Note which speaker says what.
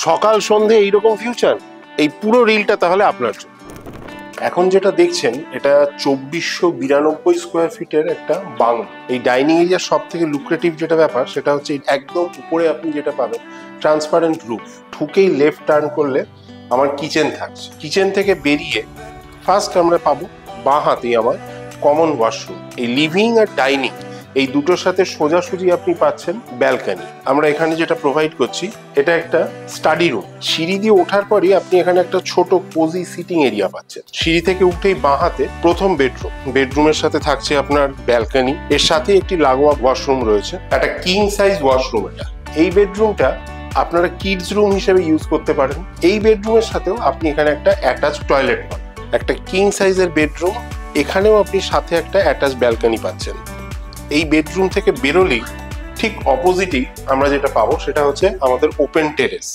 Speaker 1: সকাল সন্ধে এইরকম ফিউচার, এই পুরো রিলটা তাহলে আপনার জন্য। এখন যেটা দেখছেন এটা 2492 স্কোয়ার ফিটের একটা বাংলো। এই ডাইনিং এরিয়ার সব থেকে লুক্রেটিভ যেটা ব্যাপার সেটা হচ্ছে একদম উপরে আপনি যেটা পাবেন ট্রান্সপারেন্ট রুফ। ঢুকেই লেফট টার্ন করলে আমার কিচেন থাকছে। কিচেন থেকে বেরিয়ে ফার্স্ট আমরা পাবো বাঁ হাতেই আমার কমন ওয়াশরুম। এই লিভিং আর ডাইনিং এই দুটোর সাথে সোজাসুজি আপনি পাচ্ছেন ব্যালকনি। আমরা এখানে যেটা প্রোভাইড করছি এটা একটা স্টাডি রুম। সিঁড়ি দিয়ে ওঠার পরই আপনি এখানে একটা ছোট কোজি সিটিং এরিয়া পাচ্ছেন। সিঁড়ি থেকে উঠেই বাঁ হাতে প্রথম বেডরুম। বেডরুমের সাথে থাকছে আপনার ব্যালকনি, এর সাথে একটি লাগোয়া ওয়াশরুম রয়েছে, একটা কিং সাইজ ওয়াশরুম। এটা এই বেডরুমটা আপনারা কিডস রুম হিসেবে ইউজ করতে পারেন। এই বেডরুমের সাথেও আপনি এখানে একটা অ্যাটাচ টয়লেট পান, একটা কিং সাইজের বেডরুম। এখানেও আপনি সাথে একটা অ্যাটাচ ব্যালকনি পাচ্ছেন। এই বেডরুম থেকে বেরোলেই ঠিক অপোজিটই আমরা যেটা পাবো সেটা হচ্ছে আমাদের ওপেন টেরেস।